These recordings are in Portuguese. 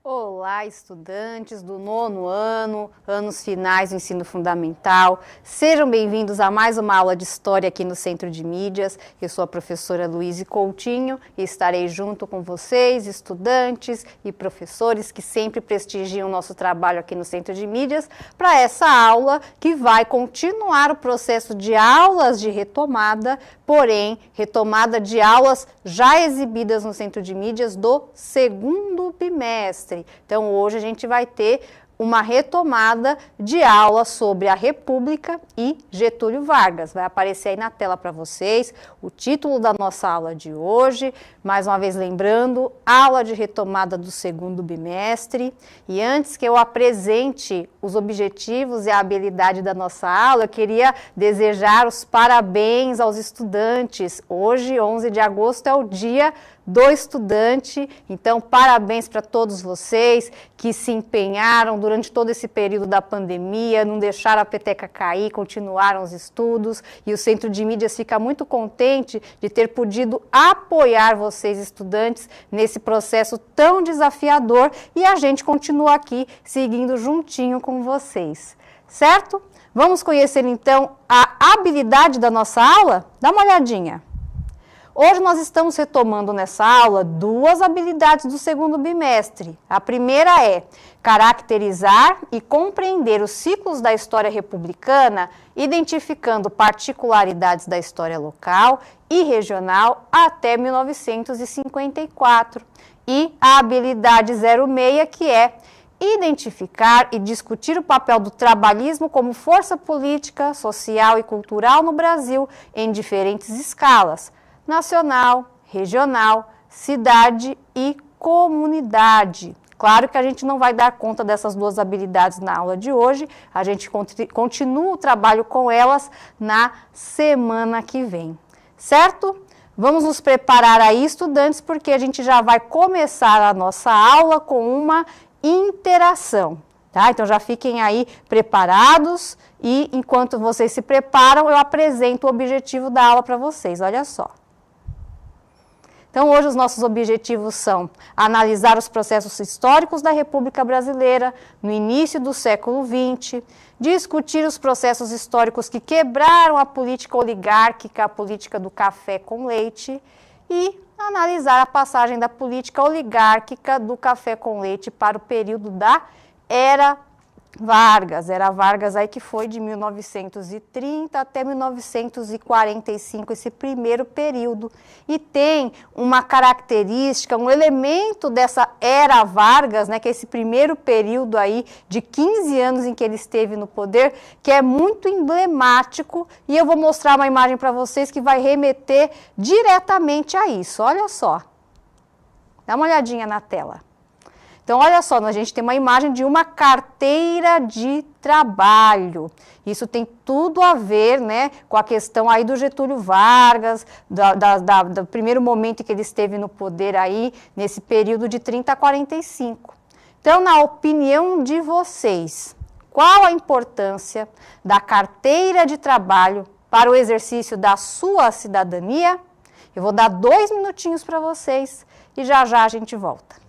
Olá, estudantes do 9º ano, anos finais do ensino fundamental. Sejam bem-vindos a mais uma aula de História aqui no Centro de Mídias. Eu sou a professora Luíse Coutinho e estarei junto com vocês, estudantes e professores que sempre prestigiam o nosso trabalho aqui no Centro de Mídias, para essa aula que vai continuar o processo de aulas de retomada, porém, retomada de aulas já exibidas no Centro de Mídias do segundo bimestre. Então, hoje a gente vai ter uma retomada de aula sobre a República e Getúlio Vargas. Vai aparecer aí na tela para vocês o título da nossa aula de hoje. Mais uma vez lembrando, aula de retomada do segundo bimestre. E antes que eu apresente os objetivos e a habilidade da nossa aula, eu queria desejar os parabéns aos estudantes. Hoje, 11 de agosto, é o dia do estudante, então parabéns para todos vocês que se empenharam durante todo esse período da pandemia, não deixaram a peteca cair, continuaram os estudos, e o Centro de Mídias fica muito contente de ter podido apoiar vocês, estudantes, nesse processo tão desafiador, e a gente continua aqui seguindo juntinho com vocês, certo? Vamos conhecer então a habilidade da nossa aula? Dá uma olhadinha. Hoje nós estamos retomando nessa aula duas habilidades do segundo bimestre. A primeira é caracterizar e compreender os ciclos da história republicana, identificando particularidades da história local e regional até 1954. E a habilidade 06, que é identificar e discutir o papel do trabalhismo como força política, social e cultural no Brasil em diferentes escalas: nacional, regional, cidade e comunidade. Claro que a gente não vai dar conta dessas duas habilidades na aula de hoje, a gente continua o trabalho com elas na semana que vem, certo? Vamos nos preparar aí, estudantes, porque a gente já vai começar a nossa aula com uma interação, tá? Então já fiquem aí preparados e enquanto vocês se preparam, eu apresento o objetivo da aula para vocês, olha só. Então, hoje os nossos objetivos são analisar os processos históricos da República Brasileira no início do século XX, discutir os processos históricos que quebraram a política oligárquica, a política do café com leite, e analisar a passagem da política oligárquica do café com leite para o período da Era Vargas aí que foi de 1930 até 1945, esse primeiro período. E tem uma característica, um elemento dessa Era Vargas, né, que é esse primeiro período aí de 15 anos em que ele esteve no poder, que é muito emblemático, e eu vou mostrar uma imagem para vocês que vai remeter diretamente a isso. Olha só, dá uma olhadinha na tela. Então, olha só, a gente tem uma imagem de uma carteira de trabalho. Isso tem tudo a ver, né, com a questão aí do Getúlio Vargas, do primeiro momento em que ele esteve no poder aí, nesse período de 30 a 45. Então, na opinião de vocês, qual a importância da carteira de trabalho para o exercício da sua cidadania? Eu vou dar 2 minutinhos para vocês e já já a gente volta.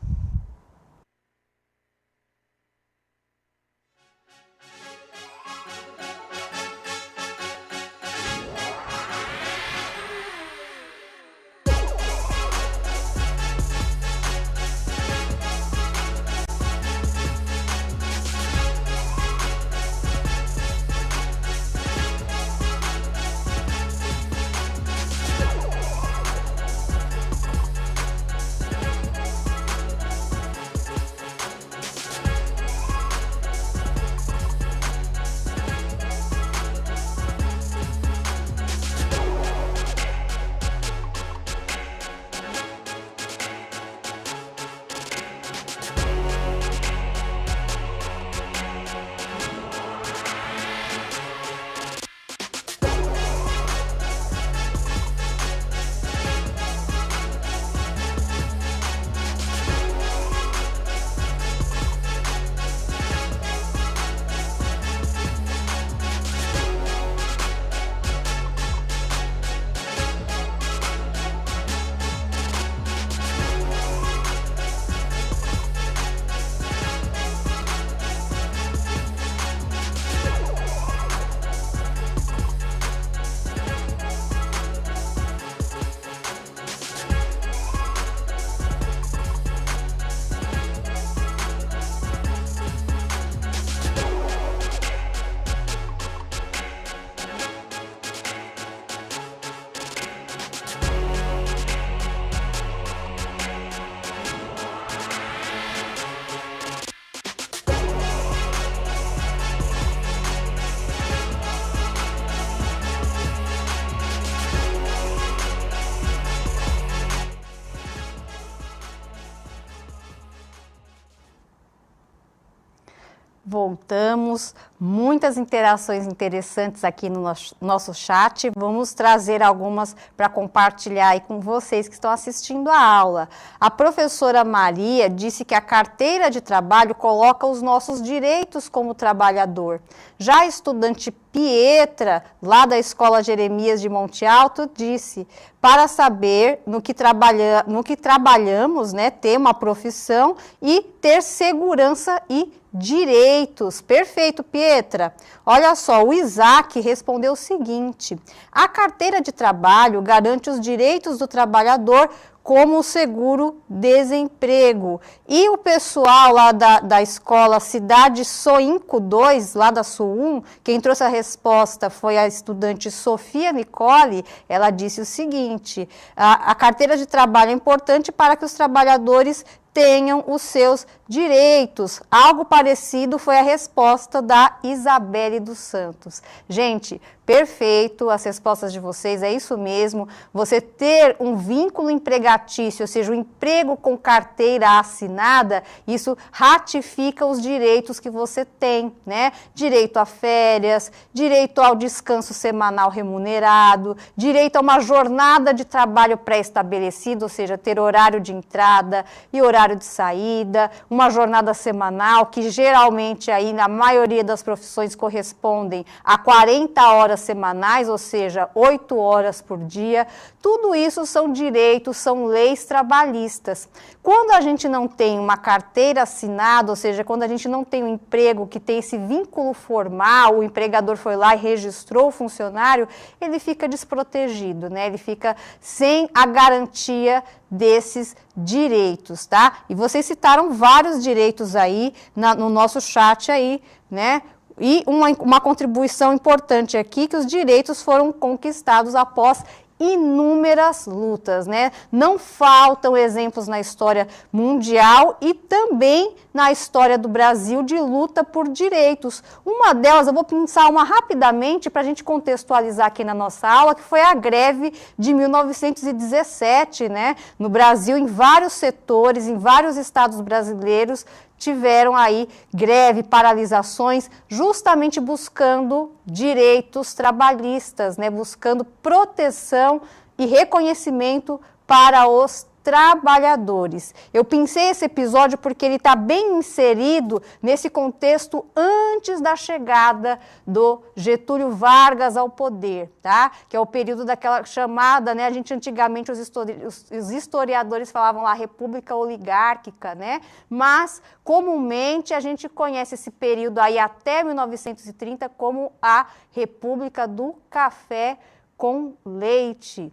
Voltamos, muitas interações interessantes aqui no nosso chat. Vamos trazer algumas para compartilhar aí com vocês que estão assistindo a aula. A professora Maria disse que a carteira de trabalho coloca os nossos direitos como trabalhador. Já a estudante Pietra, lá da Escola Jeremias de Monte Alto, disse: para saber no que trabalhamos, né, ter uma profissão e ter segurança e direitos. Perfeito, Pietra. Olha só, o Isaac respondeu o seguinte: a carteira de trabalho garante os direitos do trabalhador como o seguro-desemprego. E o pessoal lá da escola Cidade Soinco 2, lá da Sul 1, quem trouxe a resposta foi a estudante Sofia Nicole. Ela disse o seguinte: a carteira de trabalho é importante para que os trabalhadores tenham os seus direitos. Algo parecido foi a resposta da Isabelle dos Santos. Gente, perfeito as respostas de vocês, é isso mesmo. Você ter um vínculo empregatício, ou seja, um emprego com carteira assinada, isso ratifica os direitos que você tem, né? Direito a férias, direito ao descanso semanal remunerado, direito a uma jornada de trabalho pré-estabelecida, ou seja, ter horário de entrada e horário de saída, uma jornada semanal que geralmente aí na maioria das profissões correspondem a 40 horas semanais, ou seja, 8 horas por dia. Tudo isso são direitos, são leis trabalhistas. Quando a gente não tem uma carteira assinada, ou seja, quando a gente não tem um emprego que tem esse vínculo formal, o empregador foi lá e registrou o funcionário, ele fica desprotegido, né? Ele fica sem a garantia desses direitos, tá? E vocês citaram vários direitos aí no nosso chat aí, né? E uma contribuição importante aqui, que os direitos foram conquistados após inúmeras lutas, né? Não faltam exemplos na história mundial e também na história do Brasil de luta por direitos. Uma delas, eu vou pensar uma rapidamente para a gente contextualizar aqui na nossa aula, que foi a greve de 1917, né? No Brasil, em vários setores, em vários estados brasileiros, tiveram aí greve, paralisações, justamente buscando direitos trabalhistas, né? Buscando proteção e reconhecimento para os trabalhadores. Eu pensei esse episódio porque ele está bem inserido nesse contexto antes da chegada do Getúlio Vargas ao poder, tá? Que é o período daquela chamada, né? A gente antigamente, os historiadores falavam lá república oligárquica, né? Mas comumente a gente conhece esse período aí até 1930 como a República do Café com Leite.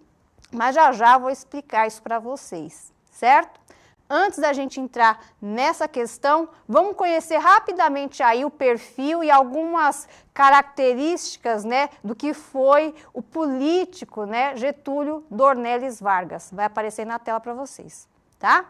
Mas já vou explicar isso para vocês, certo? Antes da gente entrar nessa questão, vamos conhecer rapidamente aí o perfil e algumas características, né, do que foi o político, né, Getúlio Dornelles Vargas. Vai aparecer na tela para vocês, tá?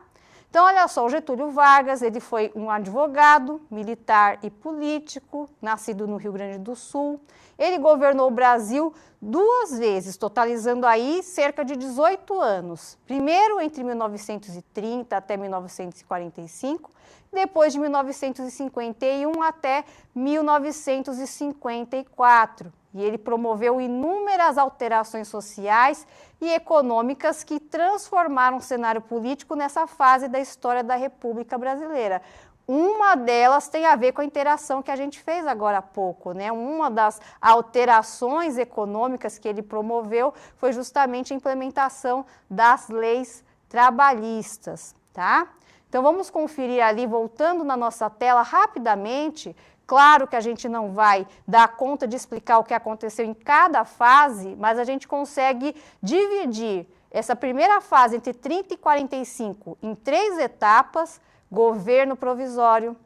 Então, olha só, o Getúlio Vargas, ele foi um advogado, militar e político, nascido no Rio Grande do Sul. Ele governou o Brasil 2 vezes, totalizando aí cerca de 18 anos. Primeiro entre 1930 até 1945, depois de 1951 até 1954. E ele promoveu inúmeras alterações sociais e econômicas que transformaram o cenário político nessa fase da história da República Brasileira. Uma delas tem a ver com a interação que a gente fez agora há pouco, né? Uma das alterações econômicas que ele promoveu foi justamente a implementação das leis trabalhistas, tá? Então vamos conferir ali, voltando na nossa tela rapidamente. Claro que a gente não vai dar conta de explicar o que aconteceu em cada fase, mas a gente consegue dividir essa primeira fase entre 30 e 45 em 3 etapas: governo provisório,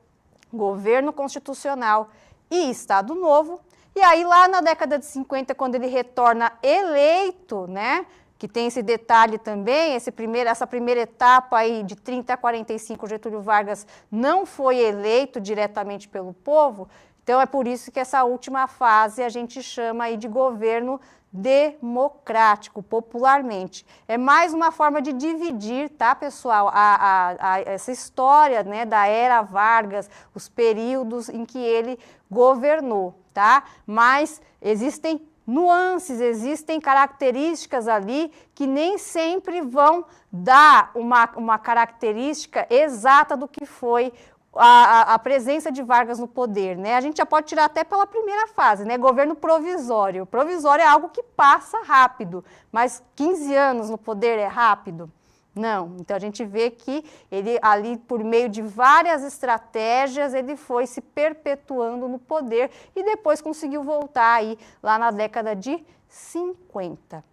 governo constitucional e Estado Novo. E aí lá na década de 50, quando ele retorna eleito, né, que tem esse detalhe também, essa primeira etapa aí de 30 a 45, Getúlio Vargas não foi eleito diretamente pelo povo. Então, é por isso que essa última fase a gente chama aí de governo democrático, popularmente. É mais uma forma de dividir, tá, pessoal, essa história, né, da era Vargas, os períodos em que ele governou, tá? Mas existem nuances, existem características ali que nem sempre vão dar uma característica exata do que foi a presença de Vargas no poder, né? A gente já pode tirar até pela primeira fase, né? Governo provisório. Provisório é algo que passa rápido, mas 15 anos no poder é rápido? Não. Então, a gente vê que ele ali, por meio de várias estratégias, ele foi se perpetuando no poder e depois conseguiu voltar aí lá na década de 50.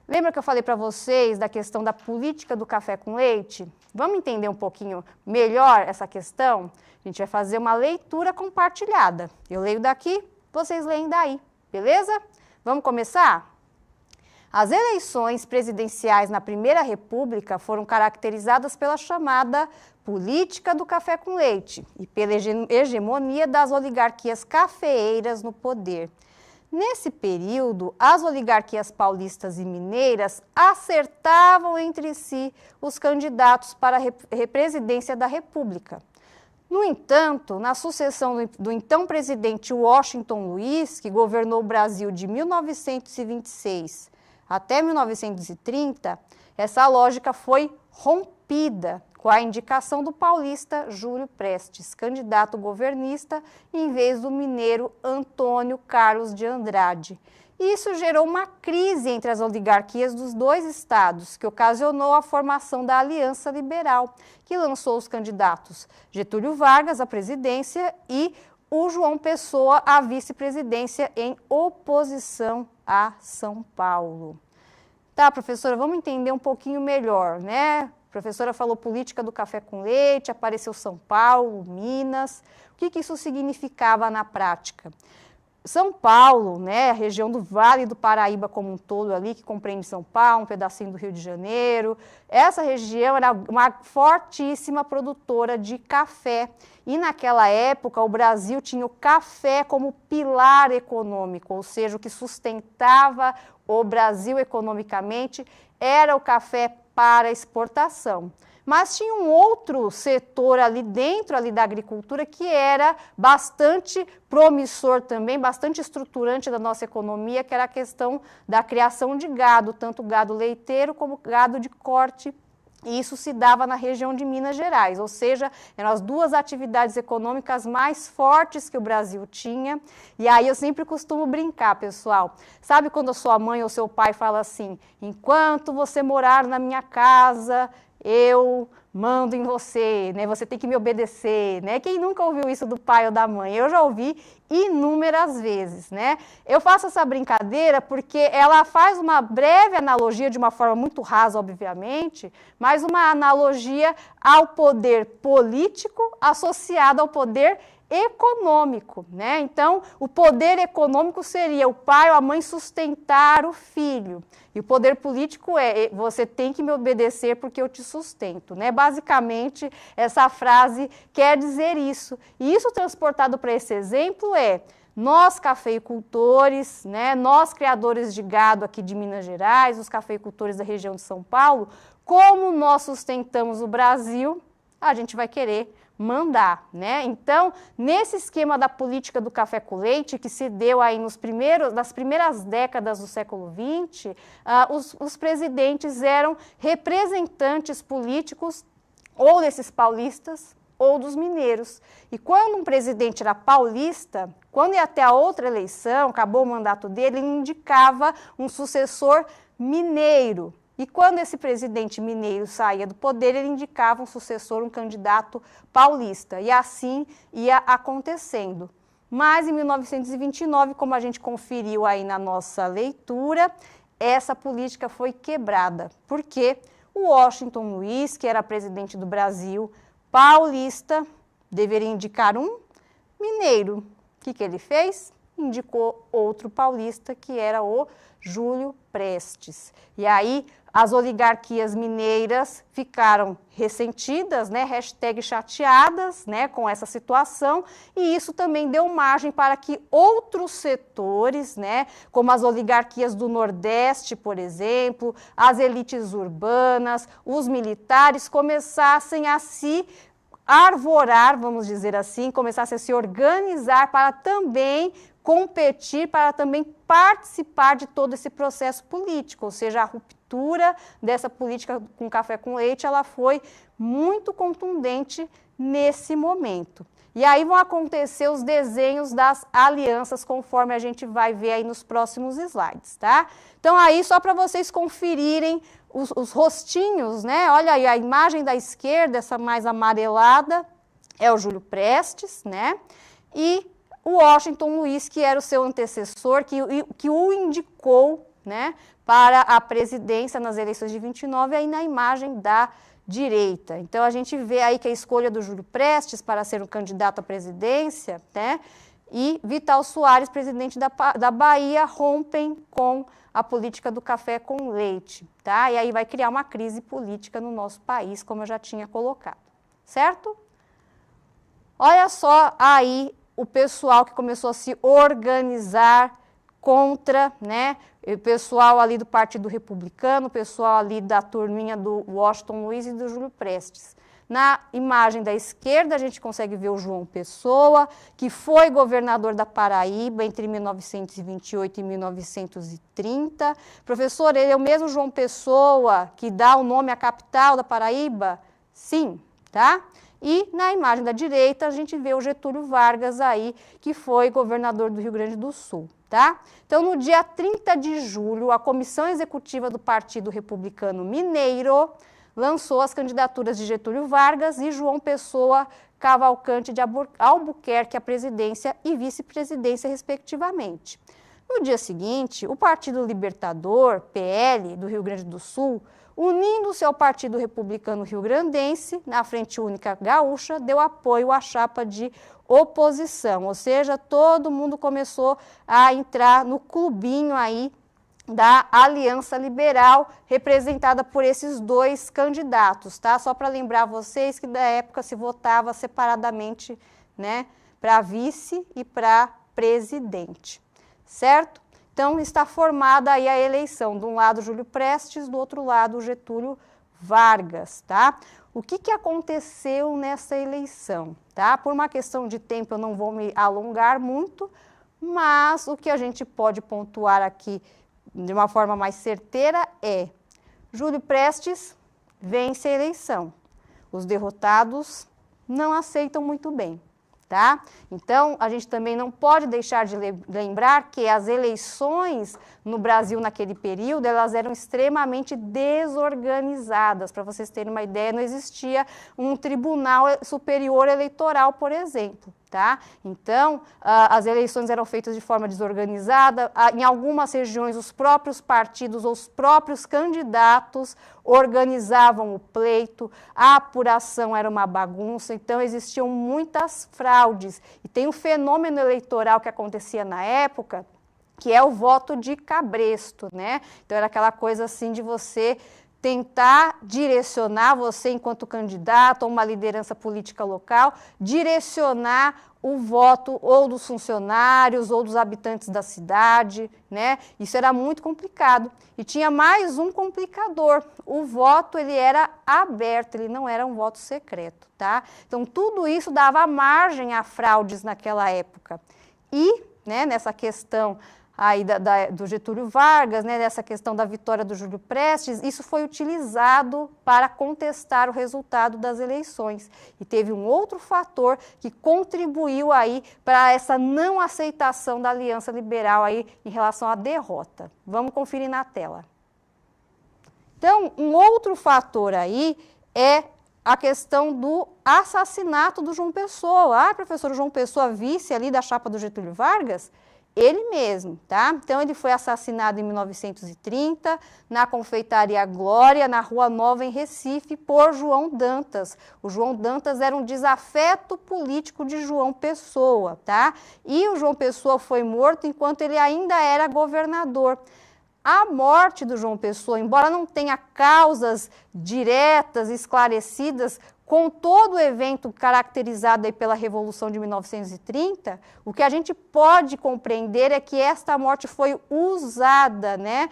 Lembra que eu falei para vocês da questão da política do café com leite? Vamos entender um pouquinho melhor essa questão? A gente vai fazer uma leitura compartilhada. Eu leio daqui, vocês leem daí, beleza? Vamos começar? As eleições presidenciais na Primeira República foram caracterizadas pela chamada política do café com leite e pela hegemonia das oligarquias cafeeiras no poder. Nesse período, as oligarquias paulistas e mineiras acertavam entre si os candidatos para a presidência da República. No entanto, na sucessão do então presidente Washington Luiz, que governou o Brasil de 1926 até 1930, essa lógica foi rompida com a indicação do paulista Júlio Prestes, candidato governista, em vez do mineiro Antônio Carlos de Andrade. Isso gerou uma crise entre as oligarquias dos dois estados, que ocasionou a formação da Aliança Liberal, que lançou os candidatos Getúlio Vargas à presidência e o João Pessoa à vice-presidência em oposição a São Paulo. Tá, professora, vamos entender um pouquinho melhor, né? A professora falou política do café com leite, apareceu São Paulo, Minas. O que isso significava na prática? São Paulo, né, a região do Vale do Paraíba como um todo ali, que compreende São Paulo, um pedacinho do Rio de Janeiro, essa região era uma fortíssima produtora de café. E naquela época o Brasil tinha o café como pilar econômico, ou seja, o que sustentava o Brasil economicamente era o café para exportação. Mas tinha um outro setor ali dentro ali da agricultura que era bastante promissor também, bastante estruturante da nossa economia, que era a questão da criação de gado, tanto gado leiteiro como gado de corte. E isso se dava na região de Minas Gerais, ou seja, eram as duas atividades econômicas mais fortes que o Brasil tinha. E aí eu sempre costumo brincar, pessoal. Sabe quando a sua mãe ou seu pai fala assim, enquanto você morar na minha casa, eu mando em você, né? Você tem que me obedecer, né? Quem nunca ouviu isso do pai ou da mãe? Eu já ouvi inúmeras vezes, né? Eu faço essa brincadeira porque ela faz uma breve analogia, de uma forma muito rasa, obviamente, mas uma analogia ao poder político associado ao poder econômico, né? Então, o poder econômico seria o pai ou a mãe sustentar o filho. E o poder político é, você tem que me obedecer porque eu te sustento, né? Basicamente, essa frase quer dizer isso. E isso transportado para esse exemplo é, nós cafeicultores, né, nós criadores de gado aqui de Minas Gerais, os cafeicultores da região de São Paulo, como nós sustentamos o Brasil, a gente vai querer mandar, né? Então, nesse esquema da política do café com leite, que se deu aí nas primeiras décadas do século XX, os presidentes eram representantes políticos ou desses paulistas ou dos mineiros. E quando um presidente era paulista, quando ia até a outra eleição, acabou o mandato dele, ele indicava um sucessor mineiro. E quando esse presidente mineiro saía do poder, ele indicava um sucessor, um candidato paulista. E assim ia acontecendo. Mas em 1929, como a gente conferiu aí na nossa leitura, essa política foi quebrada. Porque o Washington Luiz, que era presidente do Brasil, paulista, deveria indicar um mineiro. O que ele fez? indicou outro paulista, que era o Júlio Prestes. E aí as oligarquias mineiras ficaram ressentidas, né, hashtag chateadas, né, com essa situação, e isso também deu margem para que outros setores, né, como as oligarquias do Nordeste, por exemplo, as elites urbanas, os militares, começassem a se arvorar, vamos dizer assim, começassem a se organizar para também competir, para também participar de todo esse processo político, ou seja, a ruptura dessa política com café com leite, ela foi muito contundente nesse momento. E aí vão acontecer os desenhos das alianças, conforme a gente vai ver aí nos próximos slides, tá? Então aí, só para vocês conferirem os rostinhos, né? Olha aí a imagem da esquerda, essa mais amarelada, é o Júlio Prestes, né? E o Washington Luiz, que era o seu antecessor, que o indicou, né, para a presidência nas eleições de 29, aí na imagem da direita. Então, a gente vê aí que a escolha do Júlio Prestes para ser um candidato à presidência, né, e Vital Soares, presidente da Bahia, rompem com a política do café com leite, tá? E aí vai criar uma crise política no nosso país, como eu já tinha colocado, certo? Olha só aí o pessoal que começou a se organizar contra, né, o pessoal ali do Partido Republicano, o pessoal ali da turminha do Washington Luiz e do Júlio Prestes. Na imagem da esquerda, a gente consegue ver o João Pessoa, que foi governador da Paraíba entre 1928 e 1930. Professor, ele é o mesmo João Pessoa que dá o nome à capital da Paraíba? Sim, tá? E na imagem da direita, a gente vê o Getúlio Vargas aí, que foi governador do Rio Grande do Sul, tá? Então, no dia 30 de julho, a Comissão Executiva do Partido Republicano Mineiro lançou as candidaturas de Getúlio Vargas e João Pessoa Cavalcante de Albuquerque à presidência e vice-presidência, respectivamente. No dia seguinte, o Partido Libertador, PL, do Rio Grande do Sul, unindo-se ao Partido Republicano Rio-Grandense, na Frente Única Gaúcha, deu apoio à chapa de oposição, ou seja, todo mundo começou a entrar no clubinho aí da Aliança Liberal, representada por esses dois candidatos, tá? Só para lembrar vocês que da época se votava separadamente, né, para vice e para presidente, certo? Então, está formada aí a eleição, de um lado Júlio Prestes, do outro lado Getúlio Vargas, tá? O que aconteceu nessa eleição, tá? Por uma questão de tempo eu não vou me alongar muito, mas o que a gente pode pontuar aqui de uma forma mais certeira é: Júlio Prestes vence a eleição, os derrotados não aceitam muito bem. Tá? Então, a gente também não pode deixar de lembrar que as eleições no Brasil naquele período, elas eram extremamente desorganizadas. Para vocês terem uma ideia, não existia um tribunal superior eleitoral, por exemplo. Tá? Então, as eleições eram feitas de forma desorganizada. Em algumas regiões, os próprios partidos ou os próprios candidatos organizavam o pleito, a apuração era uma bagunça, então existiam muitas fraudes. E tem um fenômeno eleitoral que acontecia na época, que é o voto de cabresto, né? Então, era aquela coisa assim de você tentar direcionar, você enquanto candidato ou uma liderança política local, direcionar o voto ou dos funcionários ou dos habitantes da cidade, né? Isso era muito complicado. E tinha mais um complicador: o voto ele era aberto, ele não era um voto secreto, tá? Então, tudo isso dava margem a fraudes naquela época. E, né, nessa questão aí do Getúlio Vargas, né, dessa questão da vitória do Júlio Prestes, isso foi utilizado para contestar o resultado das eleições. E teve um outro fator que contribuiu aí para essa não aceitação da Aliança Liberal aí em relação à derrota. Vamos conferir na tela. Então, um outro fator aí é a questão do assassinato do João Pessoa. Ah, professor, o João Pessoa vice ali da chapa do Getúlio Vargas? Ele mesmo, tá? Então, ele foi assassinado em 1930, na Confeitaria Glória, na Rua Nova, em Recife, por João Dantas. O João Dantas era um desafeto político de João Pessoa, tá? E o João Pessoa foi morto enquanto ele ainda era governador. A morte do João Pessoa, embora não tenha causas diretas, esclarecidas, com todo o evento caracterizado aí pela Revolução de 1930, o que a gente pode compreender é que esta morte foi usada, né,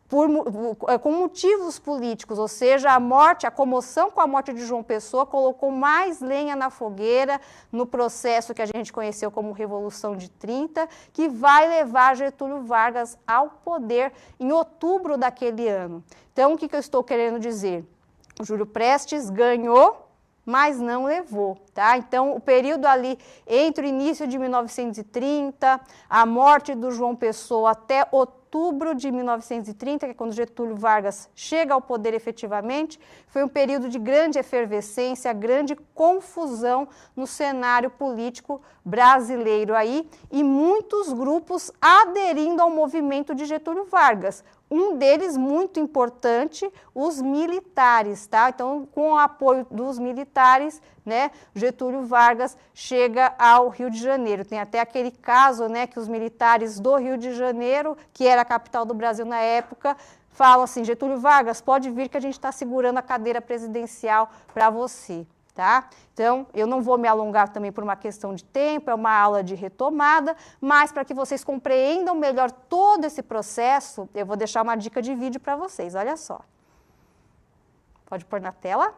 com motivos políticos, ou seja, a comoção com a morte de João Pessoa colocou mais lenha na fogueira no processo que a gente conheceu como Revolução de 30, que vai levar Getúlio Vargas ao poder em outubro daquele ano. Então, o que eu estou querendo dizer? O Júlio Prestes ganhou, mas não levou, tá? Então, o período ali entre o início de 1930, a morte do João Pessoa até outubro de 1930, que é quando Getúlio Vargas chega ao poder efetivamente, foi um período de grande efervescência, grande confusão no cenário político brasileiro aí, e muitos grupos aderindo ao movimento de Getúlio Vargas. Um deles muito importante, os militares, tá? Então, com o apoio dos militares, né, Getúlio Vargas chega ao Rio de Janeiro. Tem até aquele caso, né, que os militares do Rio de Janeiro, que era a capital do Brasil na época, falam assim: Getúlio Vargas, pode vir que a gente está segurando a cadeira presidencial para você. Tá? Então, eu não vou me alongar também por uma questão de tempo, é uma aula de retomada, mas para que vocês compreendam melhor todo esse processo, eu vou deixar uma dica de vídeo para vocês, olha só. Pode pôr na tela?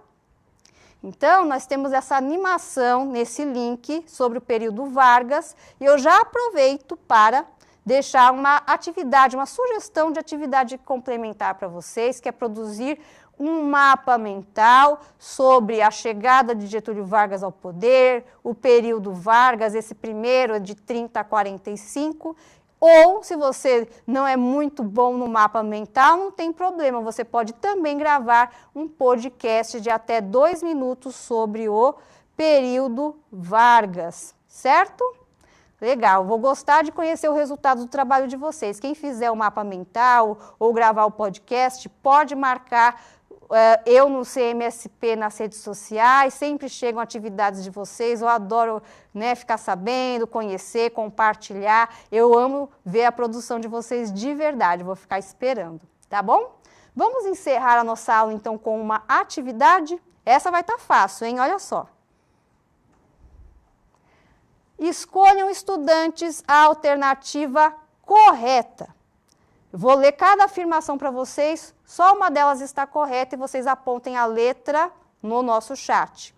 Então, nós temos essa animação nesse link sobre o período Vargas, e eu já aproveito para deixar uma atividade, uma sugestão de atividade complementar para vocês, que é produzir um mapa mental sobre a chegada de Getúlio Vargas ao poder, o período Vargas, esse primeiro de 30 a 45, ou se você não é muito bom no mapa mental, não tem problema, você pode também gravar um podcast de até 2 minutos sobre o período Vargas, certo? Legal, vou gostar de conhecer o resultado do trabalho de vocês. Quem fizer o mapa mental ou gravar o podcast, pode marcar eu no CMSP nas redes sociais, sempre chegam atividades de vocês, eu adoro, né, ficar sabendo, conhecer, compartilhar, eu amo ver a produção de vocês de verdade, vou ficar esperando, tá bom? Vamos encerrar a nossa aula então com uma atividade, essa vai estar fácil, hein, olha só. Escolham, estudantes, a alternativa correta. Eu vou ler cada afirmação para vocês, só uma delas está correta e vocês apontem a letra no nosso chat.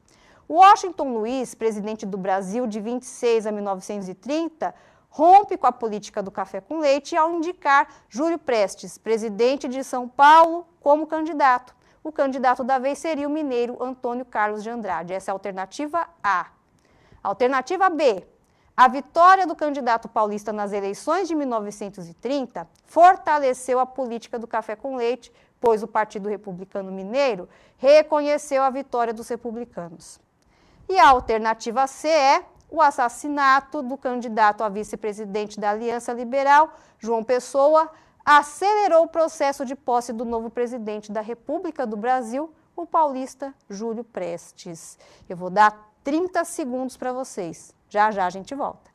Washington Luiz, presidente do Brasil de 26 a 1930, rompe com a política do café com leite ao indicar Júlio Prestes, presidente de São Paulo, como candidato. O candidato da vez seria o mineiro Antônio Carlos de Andrade. Essa é a alternativa A. Alternativa B. A vitória do candidato paulista nas eleições de 1930 fortaleceu a política do café com leite, pois o Partido Republicano Mineiro reconheceu a vitória dos republicanos. E a alternativa C é o assassinato do candidato a vice-presidente da Aliança Liberal, João Pessoa, acelerou o processo de posse do novo presidente da República do Brasil, o paulista Júlio Prestes. Eu vou dar 30 segundos para vocês. Já já a gente volta.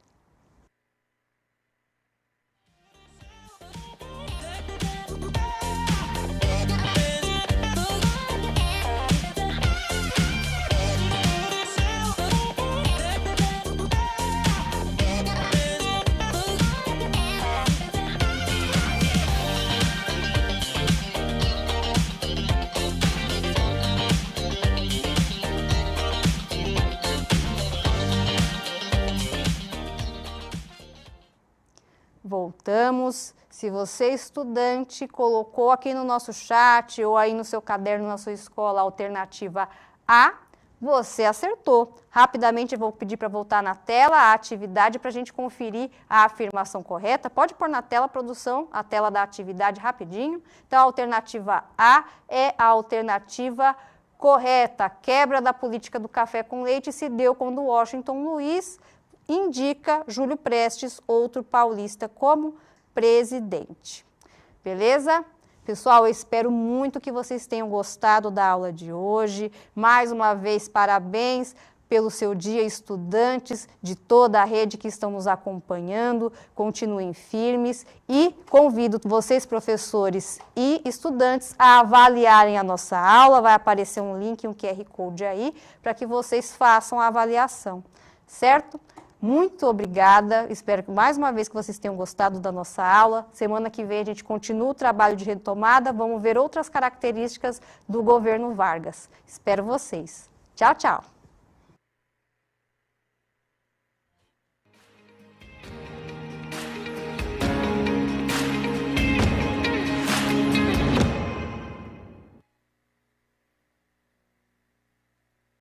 Voltamos. Se você, estudante, colocou aqui no nosso chat ou aí no seu caderno na sua escola a alternativa A, você acertou. Rapidamente eu vou pedir para voltar na tela a atividade para a gente conferir a afirmação correta. Pode pôr na tela, produção, a tela da atividade rapidinho. Então, a alternativa A é a alternativa correta. A quebra da política do café com leite se deu quando Washington Luiz indica Júlio Prestes, outro paulista, como presidente. Beleza? Pessoal, eu espero muito que vocês tenham gostado da aula de hoje. Mais uma vez, parabéns pelo seu dia, estudantes de toda a rede que estão nos acompanhando. Continuem firmes e convido vocês, professores e estudantes, a avaliarem a nossa aula. Vai aparecer um link, um QR Code aí, para que vocês façam a avaliação, certo? Muito obrigada, espero que mais uma vez que vocês tenham gostado da nossa aula. Semana que vem a gente continua o trabalho de retomada, vamos ver outras características do governo Vargas. Espero vocês. Tchau, tchau!